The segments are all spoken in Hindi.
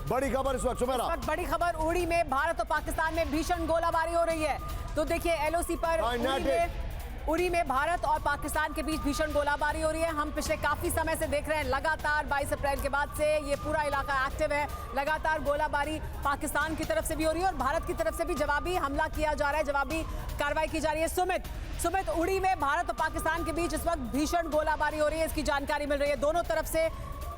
बड़ी खबर इस वक्त सुमेरा। बड़ी खबर, उड़ी में भारत और पाकिस्तान में भीषण गोलाबारी हो रही है। तो देखिए एलओसी पर उरी में भारत और पाकिस्तान के बीच भीषण गोलाबारी हो रही है। हम पिछले काफी समय से देख रहे हैं, लगातार 22 अप्रैल के बाद से ये पूरा इलाका एक्टिव है। लगातार गोलाबारी पाकिस्तान की तरफ से भी हो रही है और भारत की तरफ से भी जवाबी हमला किया जा रहा है, जवाबी कार्रवाई की जा रही है। सुमित, उड़ी में भारत और पाकिस्तान के बीच इस वक्त भीषण गोलाबारी हो रही है, इसकी जानकारी मिल रही है। दोनों तरफ से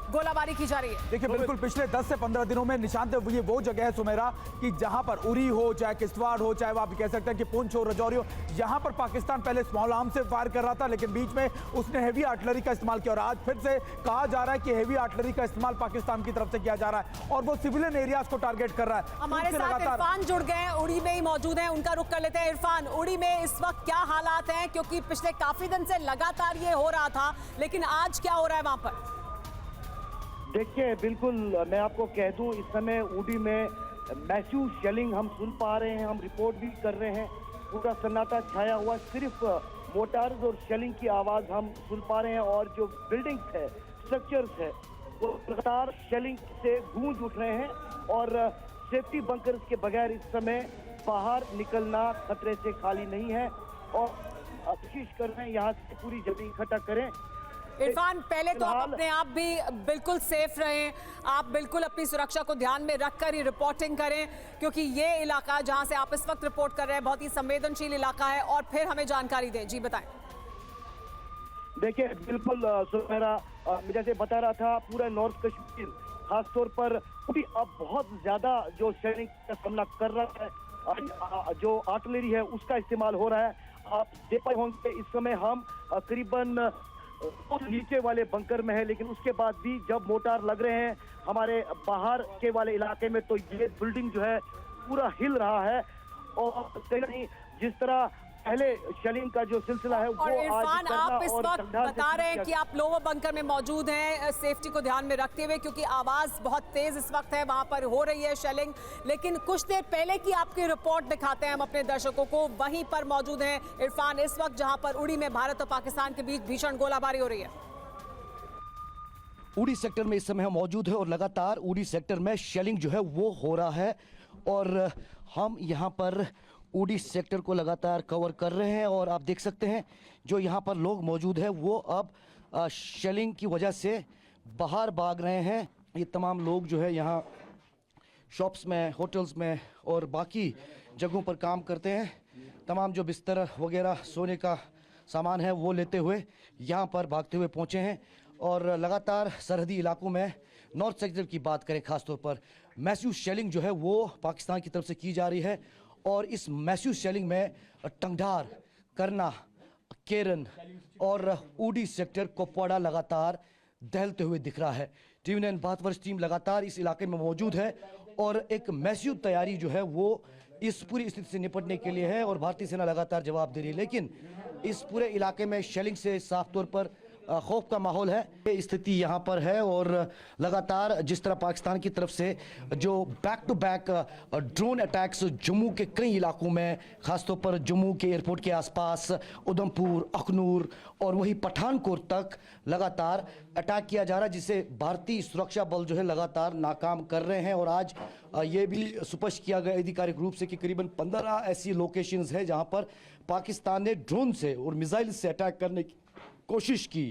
गोलाबारी की जा रही है। देखिए बिल्कुल पिछले 10 से 15 दिनों में निशांत ये वो जगह है सुमेरा कि जहां पर उरी हो, चाहे किश्तवाड़ हो, चाहे आप कह सकते हैं कि पुंछ हो, रजौरी हो, यहां पर पाकिस्तान पहले स्मॉल आर्म से फायर कर रहा था, लेकिन बीच में उसने हेवी आर्टिलरी का इस्तेमाल किया और आज फिर से कहा जा रहा है कि हेवी आर्टिलरी का इस्तेमाल पाकिस्तान की तरफ से किया जा रहा है और वो सिविलियन एरियाज को टारगेट कर रहा है। हमारे साथ इरफान जुड़ गए हैं, उड़ी में ही मौजूद हैं, उनका रुख कर लेते हैं। इरफान, उड़ी में इस वक्त क्या हालात हैं, क्योंकि पिछले काफी दिन से लगातार ये हो रहा था, लेकिन आज क्या हो रहा है वहां पर? देखिए बिल्कुल, मैं आपको कह दूं, इस समय उड़ी में मैसिव शेलिंग हम सुन पा रहे हैं, हम रिपोर्ट भी कर रहे हैं। पूरा सन्नाटा छाया हुआ, सिर्फ मोटार्स और शेलिंग की आवाज हम सुन पा रहे हैं और जो बिल्डिंग्स है, स्ट्रक्चर्स है, वो लगातार शेलिंग से गूंज उठ रहे हैं और सेफ्टी बंकर्स के बगैर इस समय बाहर निकलना खतरे से खाली नहीं है और कोशिश कर रहे हैं यहाँ से पूरी जमीन इकट्ठा करें। इरफान, पहले तो आप अपने आप भी बिल्कुल सेफ रहें, आप बिल्कुल अपनी सुरक्षा को ध्यान में रखकर ही रिपोर्टिंग करें, क्योंकि ये इलाका जहां से आप इस वक्त रिपोर्ट कर रहे हैं बहुत ही संवेदनशील इलाका है, और फिर हमें जानकारी दें। जी बताएं। देखिए बिल्कुल सुमेरा, जैसे बता रहा था, पूरा नॉर्थ कश्मीर खासतौर पर अब बहुत ज्यादा जो शेलिंग का सामना कर रहा है, जो आर्टिलरी है उसका इस्तेमाल हो रहा है। आप देख पाए होंगे इस समय हम करीबन नीचे वाले बंकर में है, लेकिन उसके बाद भी जब मोटार लग रहे हैं हमारे बाहर के वाले इलाके में, तो ये बिल्डिंग जो है पूरा हिल रहा है और कहीं जिस तरह पहले शेलिंग का जो सिलसिला है वो और इरफान, आप इस और वक्त बता रहे हैं कि आप लोअर बंकर में मौजूद हैं, सेफ्टी को ध्यान में रखते हुए, क्योंकि आवाज बहुत तेज इस वक्त है, वहां पर हो रही है शेलिंग। लेकिन कुछ देर पहले की आपकी रिपोर्ट दिखाते हैं हम अपने दर्शकों को, वहीं पर मौजूद हैं इरफान इस वक्त, जहां पर उड़ी में भारत और पाकिस्तान के बीच भीषण गोलाबारी हो रही है। उड़ी सेक्टर में इस समय हम मौजूद है और लगातार उड़ी सेक्टर में शेलिंग जो है वो हो रहा है और हम यहाँ पर उड़ी सेक्टर को लगातार कवर कर रहे हैं और आप देख सकते हैं जो यहाँ पर लोग मौजूद हैं वो अब शेलिंग की वजह से बाहर भाग रहे हैं। ये तमाम लोग जो है यहाँ शॉप्स में, होटल्स में और बाकी जगहों पर काम करते हैं। तमाम जो बिस्तर वगैरह सोने का सामान है वो लेते हुए यहाँ पर भागते हुए पहुँचे हैं और लगातार सरहदी इलाकों में नॉर्थ सेक्टर की बात करें खासतौर पर मैसिव शेलिंग जो है वो पाकिस्तान की तरफ से की जा रही है और इस मैसिव शेलिंग में टंगधार, करना, केरन और उड़ी सेक्टर कुपवाड़ा लगातार दहलते हुए दिख रहा है। टीवी9 भारत वर्ष टीम लगातार इस इलाके में मौजूद है और एक मैसिव तैयारी जो है वो इस पूरी स्थिति से निपटने के लिए है और भारतीय सेना लगातार जवाब दे रही है, लेकिन इस पूरे इलाके में शेलिंग से साफ तौर पर खौफ का माहौल है। ये स्थिति यहाँ पर है और लगातार जिस तरह पाकिस्तान की तरफ से जो back to back drone attacks Jammu के कई इलाकों में, खासतौर पर जम्मू के एयरपोर्ट के आसपास, उधमपुर, अखनूर और वही पठानकोट तक लगातार अटैक किया जा रहा है, जिसे भारतीय सुरक्षा बल जो है लगातार नाकाम कर रहे हैं। और आज ये भी स्पष्ट किया गया आधिकारिक रूप से कि करीबन 15 ऐसी लोकेशंस है जहाँ पर पाकिस्तान ने ड्रोन से और मिसाइल से अटैक करने की कोशिश की